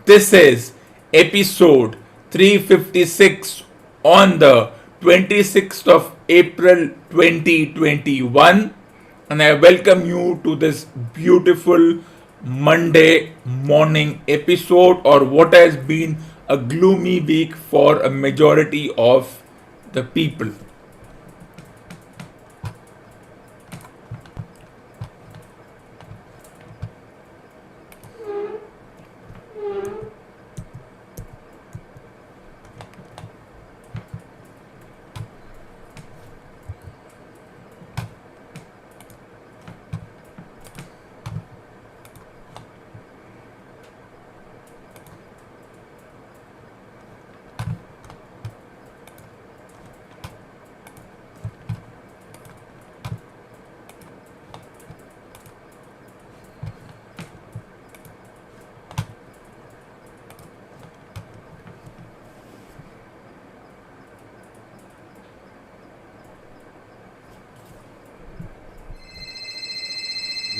This is episode 356 on the 26th of April 2021, and I welcome you to this beautiful Monday morning episode, or what has been a gloomy week for a majority of the people.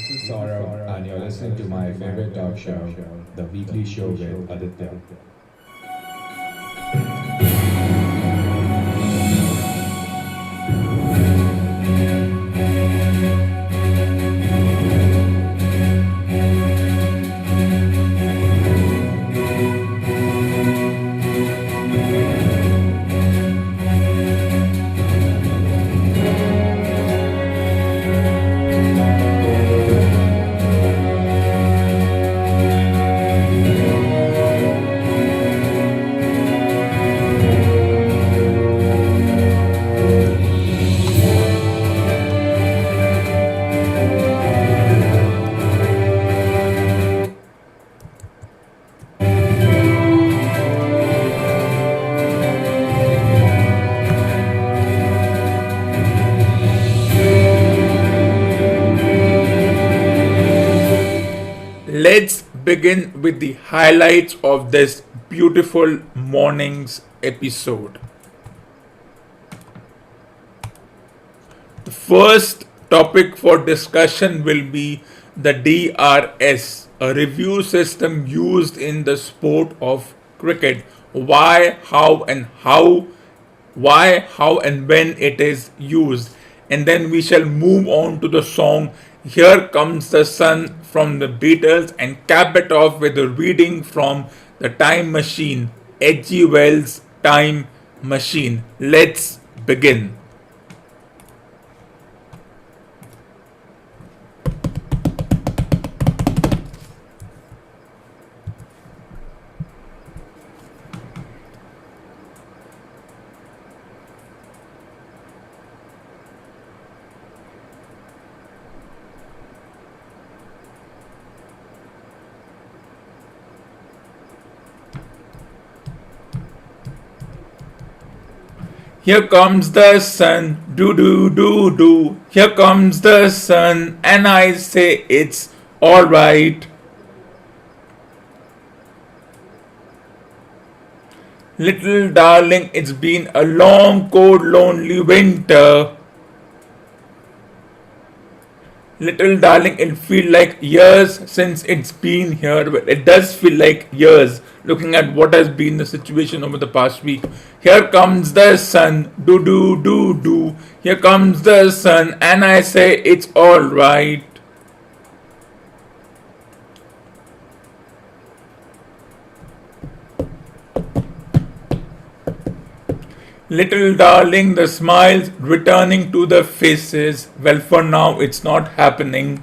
This is Saurabh, and you're listening to my favorite talk show, The Weekly Show with Aditya. Let's begin with the highlights of this beautiful morning's episode. The first topic for discussion will be the DRS, a review system used in the sport of cricket. Why, how, and when it is used. And then we shall move on to the song Here Comes the Sun from the Beatles, and cap it off with a reading from The Time Machine, H.G. Wells' Time Machine. Let's begin. Here comes the sun, do do do do. Here comes the sun, and I say it's alright. Little darling, it's been a long, cold, lonely winter. Little darling, it feels like years since it's been here. But it does feel like years, looking at what has been the situation over the past week. Here comes the sun, do do do do. Here comes the sun, and I say it's alright. Little darling, the smiles returning to the faces. Well, for now, it's not happening.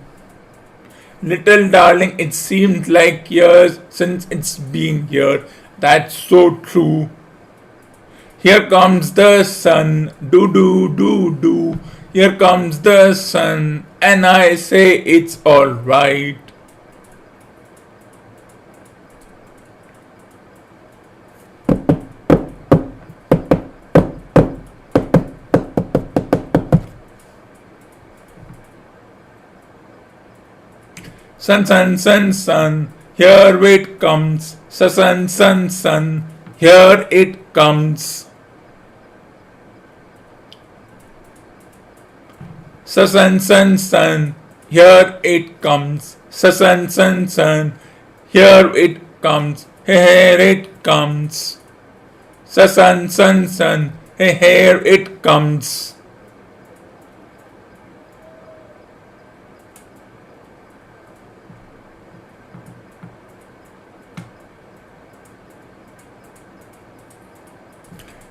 Little darling, it seemed like years since it's been here. That's so true. Here comes the sun, do do do do. Here comes the sun, and I say it's alright. Sun, sun, sun, sun, here it comes. Sun, sun, sun, here it comes. Sun, sun, sun, here it comes. Sun, sun, sun, here it comes. Here it comes. Sun, sun, sun. Here it comes.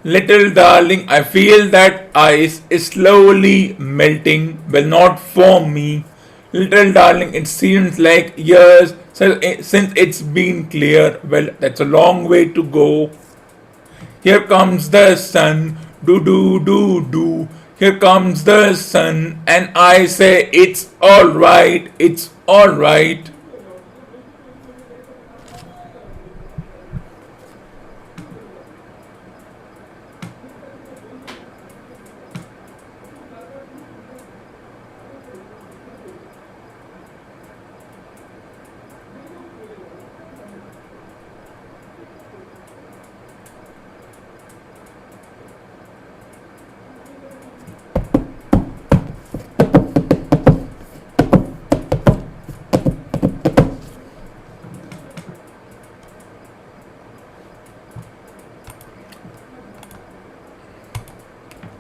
Little darling, I feel that ice is slowly melting, will not form me. Little darling, it seems like years since it's been clear. Well, that's a long way to go. Here comes the sun, do do do do. Here comes the sun, and I say it's alright, it's alright.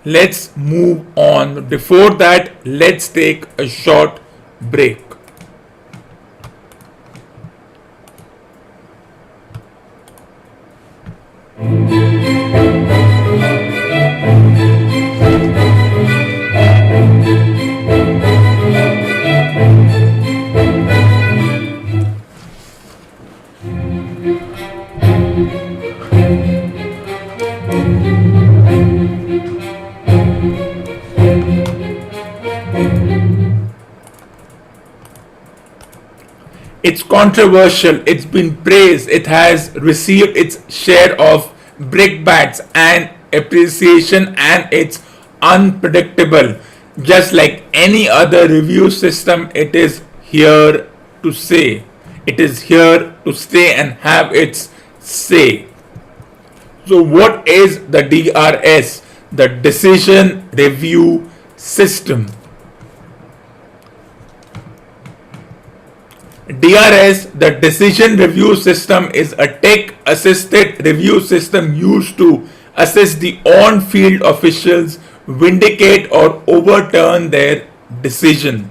Let's move on. Before that, let's take a short break. It's controversial, it's been praised, it has received its share of brickbats and appreciation, and it's unpredictable. Just like any other review system, it is here to say. It is here to stay and have its say. So, what is the DRS? The Decision Review System. DRS, the Decision Review System, is a tech assisted review system used to assist the on field officials, vindicate or overturn their decision.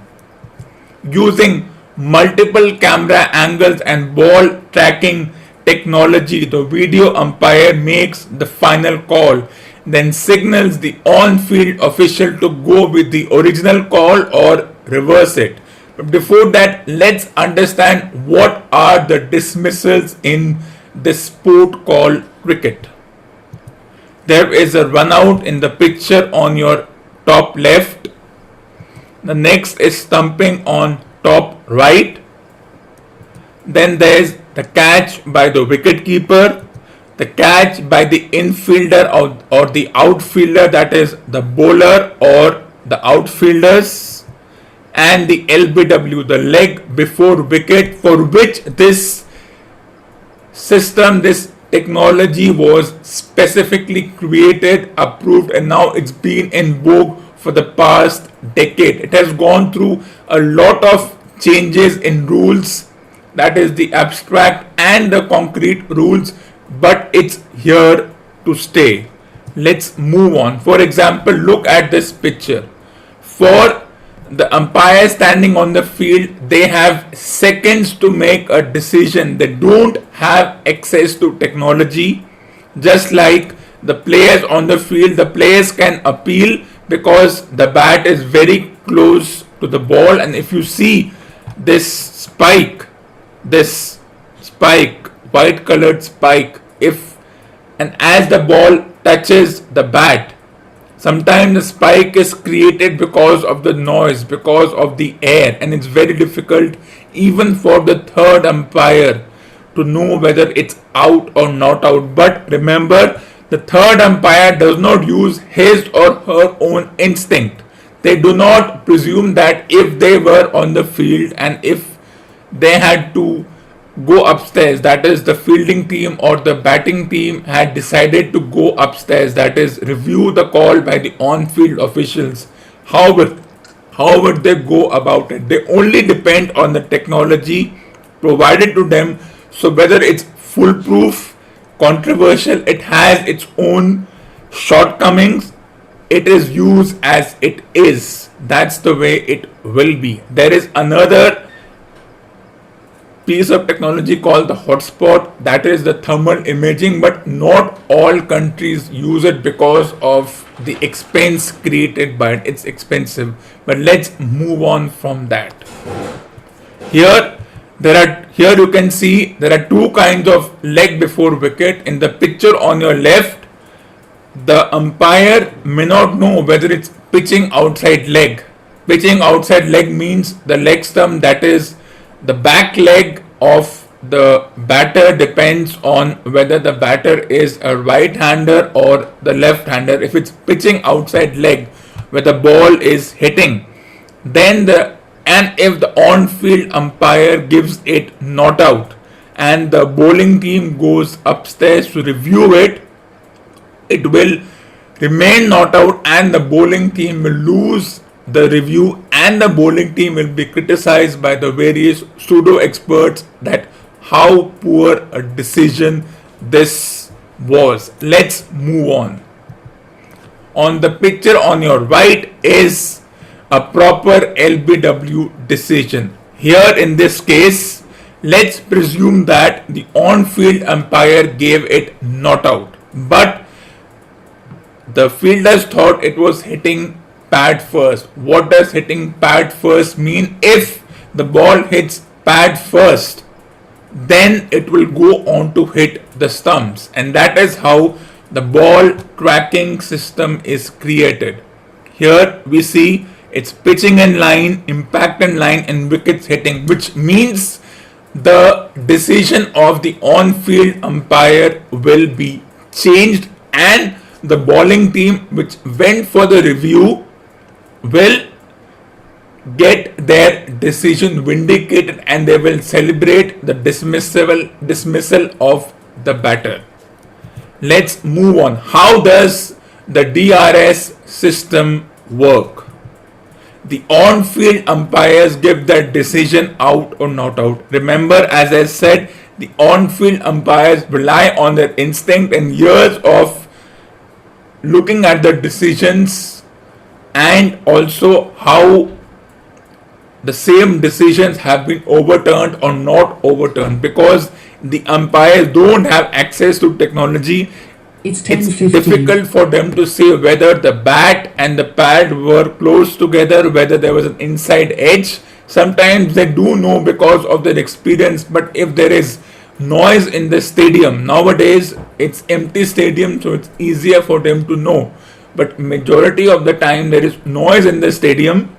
Using multiple camera angles and ball tracking technology, the video umpire makes the final call, then signals the on field official to go with the original call or reverse it. But before that, let's understand what are the dismissals in this sport called cricket. There is a run out in the picture on your top left. The next is stumping on top right. Then there is the catch by the wicket keeper, the catch by the infielder or the outfielder, that is the bowler or the outfielders, and the LBW, the leg before wicket, for which this system, this technology was specifically created, approved, and now it's been in vogue for the past decade. It has gone through a lot of changes in rules, that is the abstract and the concrete rules, but it's here to stay. Let's move on. For example, look at this picture. For the umpire standing on the field, they have seconds to make a decision. They don't have access to technology. Just like the players on the field, the players can appeal because the bat is very close to the ball, and if you see this spike, white colored spike, if and as the ball touches the bat, sometimes the spike is created because of the noise, because of the air, and it's very difficult even for the third umpire to know whether it's out or not out. But remember, the third umpire does not use his or her own instinct. They do not presume that if they were on the field and if they had to go upstairs, that is the fielding team or the batting team had decided to go upstairs, that is review the call by the on-field officials, how would they go about it? They only depend on the technology provided to them. So whether it's foolproof, controversial, it has its own shortcomings. It is used as it is. That's the way it will be. There is another piece of technology called the hotspot, that is the thermal imaging, but not all countries use it because of the expense created by it. It's expensive, but let's move on from that. Here you can see there are two kinds of leg before wicket. In the picture on your left, the umpire may not know whether it's pitching outside leg. Pitching outside leg means the leg stump, that is the back leg of the batter, depends on whether the batter is a right hander or the left hander. If it's pitching outside leg where the ball is hitting, then if the on-field umpire gives it not out and the bowling team goes upstairs to review it, it will remain not out and the bowling team will lose the review and the bowling team will be criticized by the various pseudo experts that how poor a decision this was. Let's move on. On the picture on your right is a proper LBW decision. Here in this case, let's presume that the on-field umpire gave it not out, but the fielders thought it was hitting pad first. What does hitting pad first mean? If the ball hits pad first, then it will go on to hit the stumps, and that is how the ball tracking system is created. Here we see it's pitching in line, impact in line, and wickets hitting, which means the decision of the on-field umpire will be changed and the bowling team which went for the review will get their decision vindicated and they will celebrate the dismissal of the batter. Let's move on. How does the DRS system work? The on-field umpires give their decision out or not out. Remember, as I said, the on-field umpires rely on their instinct and years of looking at the decisions and also how the same decisions have been overturned or not overturned, because the umpires don't have access to technology. It's difficult for them to say whether the bat and the pad were close together, whether there was an inside edge. Sometimes they do know because of their experience, but if there is noise in the stadium, nowadays it's empty stadium, so it's easier for them to know. But majority of the time there is noise in the stadium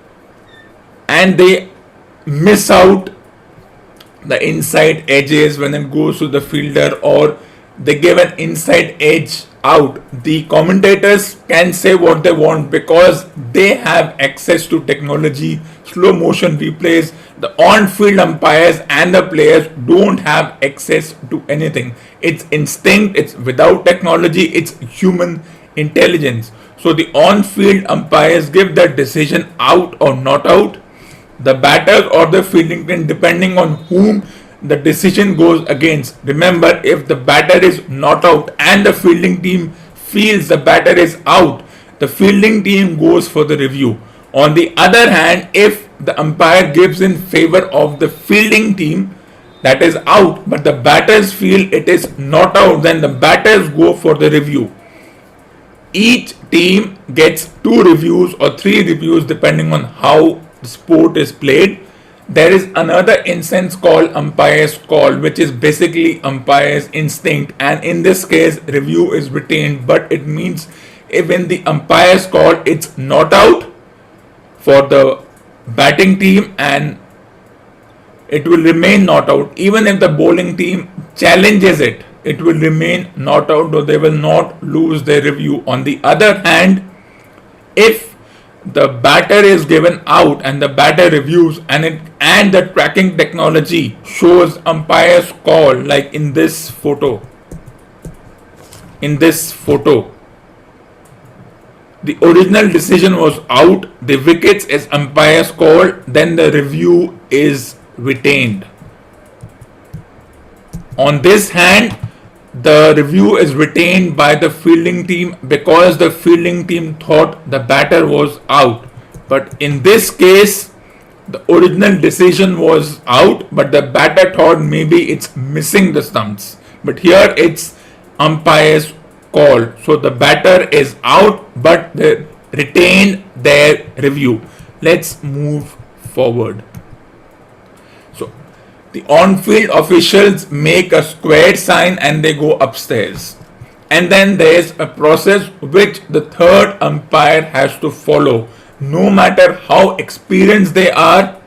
and they miss out the inside edges when it goes to the fielder, or they give an inside edge out. The commentators can say what they want because they have access to technology, slow motion replays. The on-field umpires and the players don't have access to anything. It's instinct, it's without technology, it's human intelligence. So the on-field umpires give that decision out or not out. The batters or the fielding team, depending on whom the decision goes against. Remember, if the batter is not out and the fielding team feels the batter is out, the fielding team goes for the review. On the other hand, if the umpire gives in favor of the fielding team that is out, but the batters feel it is not out, then the batters go for the review. Each team gets 2 reviews or 3 reviews depending on how the sport is played. There is another instance called umpire's call, which is basically umpire's instinct, and in this case review is retained, but it means if in the umpire's call it's not out for the batting team and it will remain not out. Even if the bowling team challenges it, it will remain not out, though they will not lose their review. On the other hand, if the batter is given out and the batter reviews and the tracking technology shows umpire's call, like in this photo, the original decision was out, the wickets is umpire's call, then the review is retained. On this hand, the review is retained by the fielding team because the fielding team thought the batter was out. But in this case, the original decision was out, but the batter thought maybe it's missing the stumps. But here it's umpire's call. So the batter is out, but they retain their review. Let's move forward. So the on-field officials make a squared sign and they go upstairs. And then there's a process which the third umpire has to follow. No matter how experienced they are,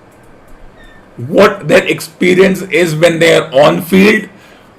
what their experience is when they are on field,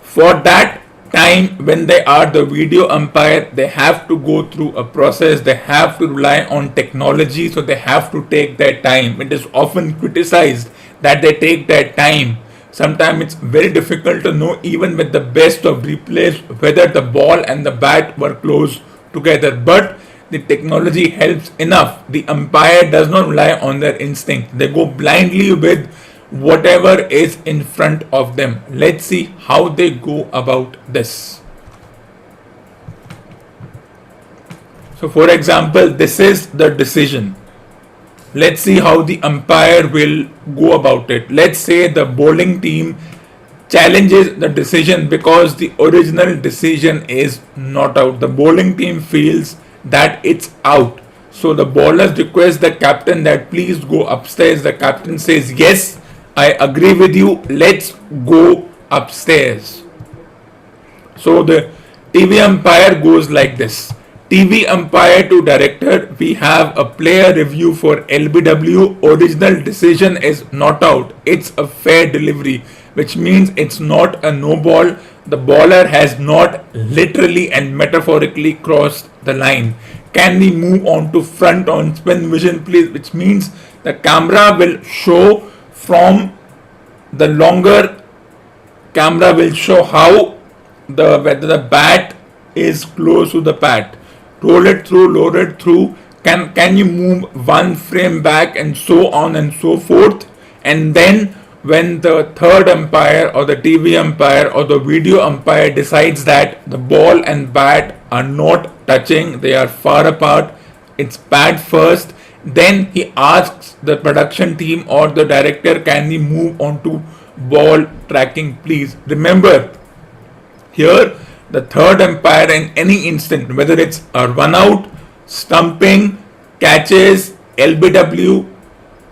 for that time when they are the video umpire, they have to go through a process. They have to rely on technology, so they have to take their time. It is often criticized that they take their time. Sometimes it's very difficult to know, even with the best of replays, whether the ball and the bat were close together. But the technology helps enough. The umpire does not rely on their instinct. They go blindly with whatever is in front of them. Let's see how they go about this. So for example, this is the decision. Let's see how the umpire will go about it. Let's say the bowling team challenges the decision because the original decision is not out. The bowling team feels that it's out. So the bowlers request the captain that please go upstairs. The captain says, yes, I agree with you. Let's go upstairs. So the TV umpire goes like this. TV umpire to director, we have a player review for LBW. Original decision is not out. It's a fair delivery, which means it's not a no ball. The bowler has not literally and metaphorically crossed the line. Can we move on to front on spin vision, please? Which means the camera will show from the longer camera will show how whether the bat is close to the pad. Roll it through, load it through. Can you move one frame back and so on and so forth? And then when the third umpire or the TV umpire or the video umpire decides that the ball and bat are not touching, they are far apart, it's pad first, then he asks the production team or the director, can we move on to ball tracking, please? Remember, here the third umpire in any instant, whether it's a run out, stumping, catches, LBW,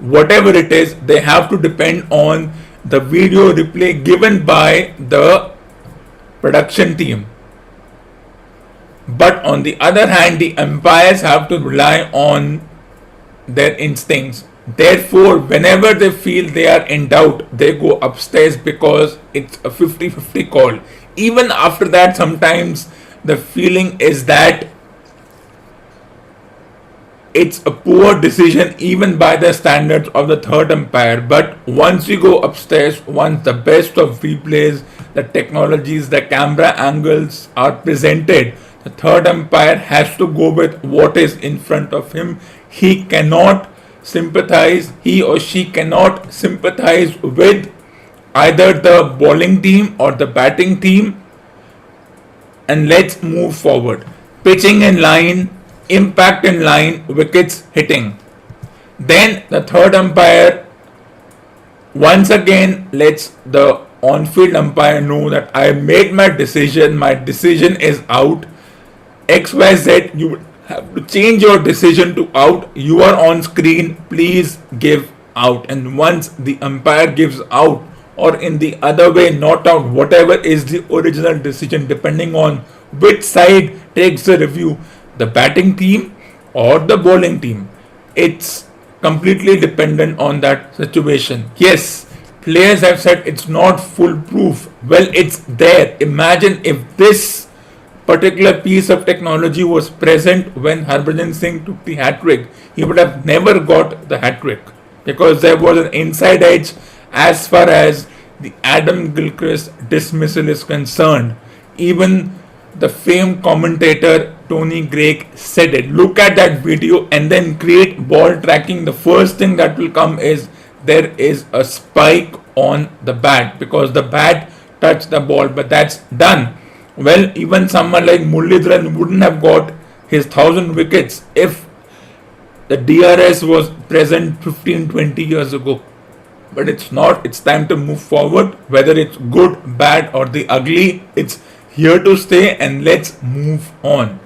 whatever it is, they have to depend on the video replay given by the production team. But on the other hand, the umpires have to rely on their instincts. Therefore, whenever they feel they are in doubt, they go upstairs because it's a 50-50 call. Even after that, sometimes the feeling is that it's a poor decision even by the standards of the third umpire. But once you go upstairs, once the best of replays, the technologies, the camera angles are presented, the third umpire has to go with what is in front of him. He or she cannot sympathize with either the bowling team or the batting team. And let's move forward. Pitching in line, impact in line, wickets hitting. Then the third umpire once again lets the on-field umpire know that I made my decision is out. XYZ, you would have to change your decision to out. You are on screen, please give out. And once the umpire gives out, or in the other way not out, whatever is the original decision, depending on which side takes the review, the batting team or the bowling team, it's completely dependent on that situation. Yes, players have said it's not foolproof. Well, it's there. Imagine if this particular piece of technology was present when Harbhajan Singh took the hat-trick. He would have never got the hat-trick because there was an inside edge as far as the Adam Gilchrist dismissal is concerned. Even the famed commentator Tony Gregg said it. Look at that video and then create ball tracking. The first thing that will come is there is a spike on the bat because the bat touch the ball, but that's done. Well, even someone like Muralidharan wouldn't have got his 1,000 wickets if the DRS was present 15, 20 years ago. But it's not. It's time to move forward. Whether it's good, bad, or the ugly, it's here to stay, and let's move on.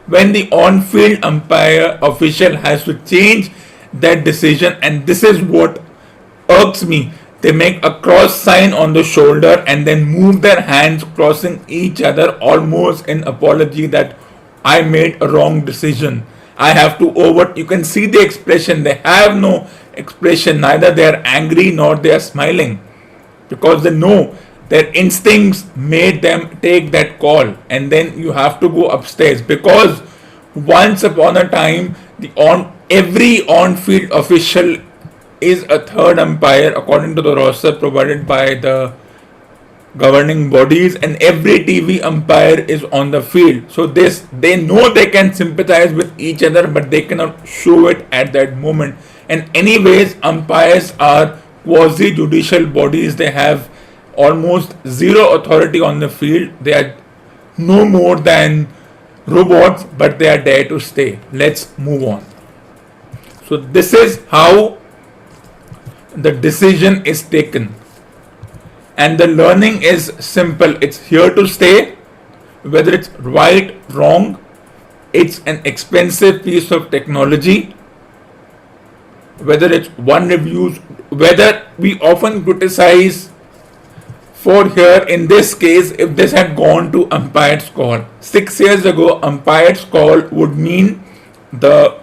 When the on field umpire official has to change that decision, and this is what irks me. They make a cross sign on the shoulder and then move their hands crossing each other almost in apology that I made a wrong decision. I have to over. You can see the expression. They have no expression. Neither they are angry nor they are smiling because they know their instincts made them take that call. And then you have to go upstairs because once upon a time the on every on-field official is a third umpire according to the roster provided by the governing bodies, and every TV umpire is on the field. So this they know they can sympathize with each other, but they cannot show it at that moment. And anyways, umpires are quasi judicial bodies. They have almost zero authority on the field. They are no more than robots, but they are there to stay. Let's move on. So this is how the decision is taken, and the learning is simple. It's here to stay. Whether it's right, wrong, it's an expensive piece of technology. Whether it's one reviews, whether we often criticize for here in this case, if this had gone to umpire's call 6 years ago, umpire's call would mean the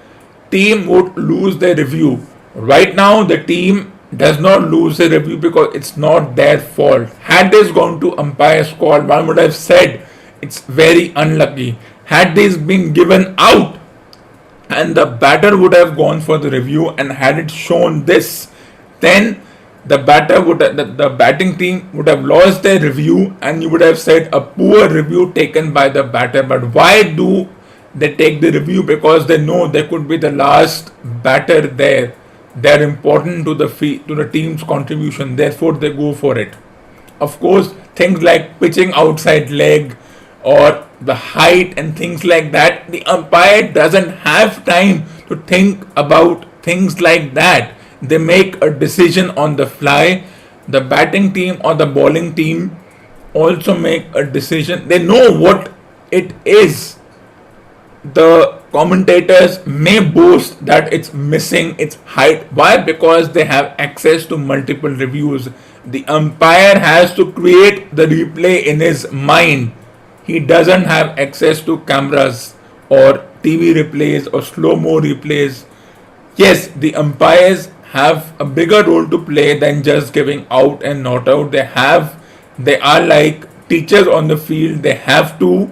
team would lose their review. Right now the team does not lose a review because it's not their fault. Had this gone to umpire's call, one would have said it's very unlucky. Had this been given out and the batter would have gone for the review, and had it shown this, then the batting team would have lost their review, and you would have said a poor review taken by the batter. But why do they take the review? Because they know they could be the last batter there. They're important to the team's contribution, therefore they go for it. Of course, things like pitching outside leg or the height and things like that, the umpire doesn't have time to think about things like that. They make a decision on the fly. The batting team or the bowling team also make a decision. They know what it is. The commentators may boast that it's missing its height. Why? Because they have access to multiple reviews. The umpire has to create the replay in his mind. He doesn't have access to cameras or TV replays or slow-mo replays. Yes, the umpires have a bigger role to play than just giving out and not out. They are like teachers on the field. They have to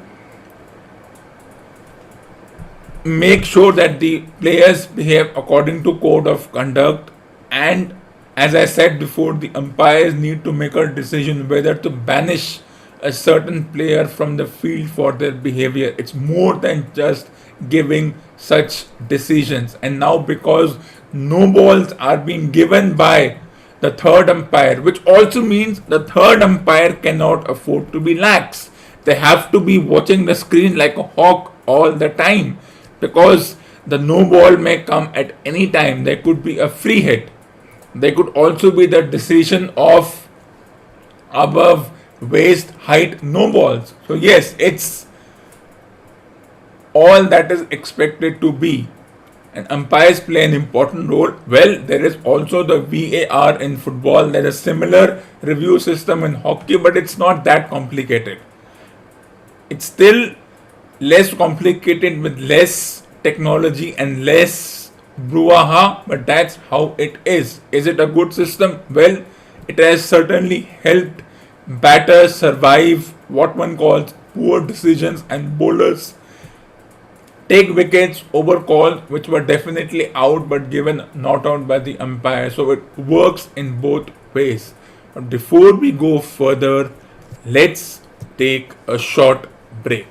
make sure that the players behave according to code of conduct, and as I said before, the umpires need to make a decision whether to banish a certain player from the field for their behavior. It's more than just giving such decisions. And now because no balls are being given by the third umpire, which also means the third umpire cannot afford to be lax. They have to be watching the screen like a hawk all the time, because the no ball may come at any time. There could be a free hit. There could also be the decision of above waist height no balls. So yes, it's all that is expected to be. And umpires play an important role. Well, there is also the VAR in football. There is a similar review system in hockey, but it's not that complicated. It's still less complicated with less technology and less brouhaha, but that's how it is. Is it a good system? Well, it has certainly helped batters survive what one calls poor decisions and bowlers take wickets over calls which were definitely out but given not out by the umpire. So it works in both ways. But before we go further, let's take a short break.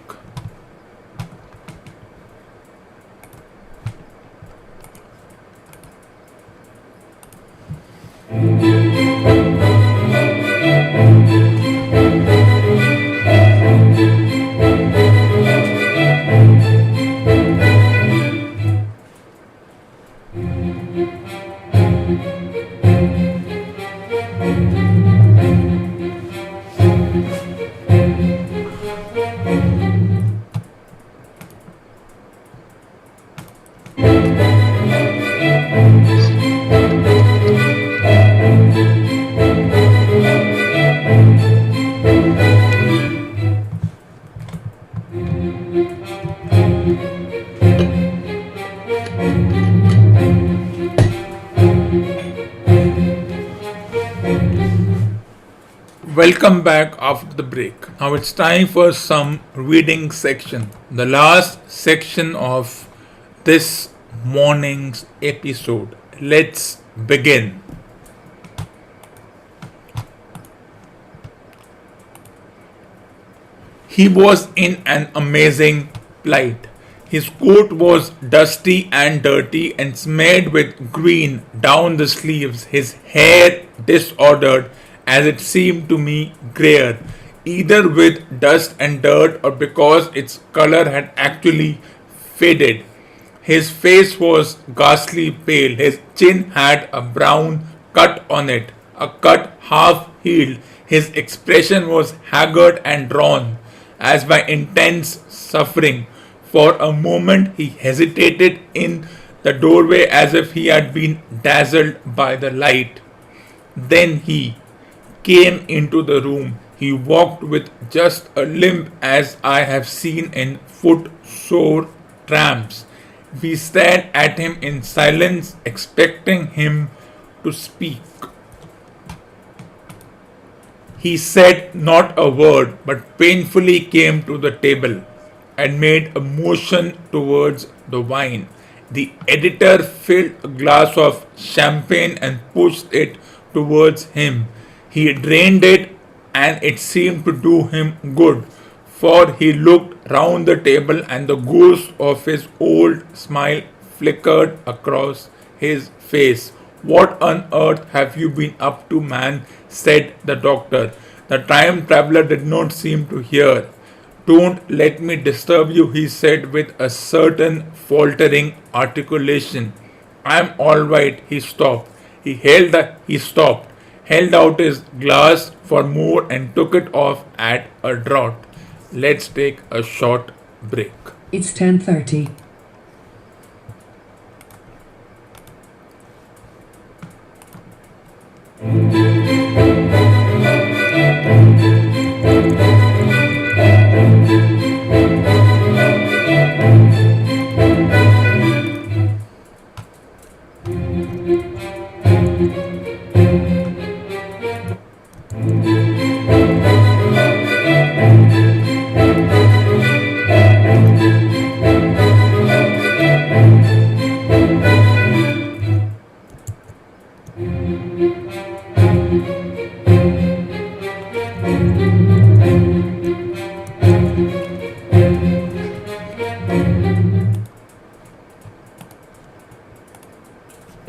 Welcome back after the break. Now it's time for some reading section. The last section of this morning's episode. Let's begin. He was in an amazing plight. His coat was dusty and dirty and smeared with green down the sleeves, his hair disordered, as it seemed to me grayer, either with dust and dirt or because its color had actually faded. His face was ghastly pale, his chin had a brown cut on it, a cut half healed. His expression was haggard and drawn, as by intense suffering. For a moment he hesitated in the doorway as if he had been dazzled by the light. Then he came into the room. He walked with just a limp as I have seen in foot sore tramps. We stared at him in silence, expecting him to speak. He said not a word, but painfully came to the table and made a motion towards the wine. The editor filled a glass of champagne and pushed it towards him. He drained it, and it seemed to do him good, for he looked round the table and the ghost of his old smile flickered across his face. What on earth have you been up to, man? Said the doctor. The time traveler did not seem to hear. Don't let me disturb you, he said with a certain faltering articulation. I'm all right, he stopped. He stopped, held out his glass for more and took it off at a draught. Let's take a short break. It's 10:30.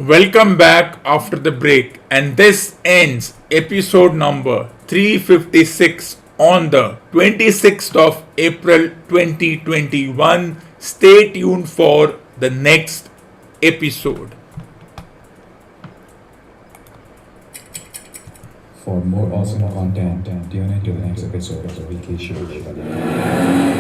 Welcome back after the break, and this ends episode number 356 on the 26th of April 2021. Stay tuned for the next episode. For more awesome content, tune into the next episode of the Weekly Show.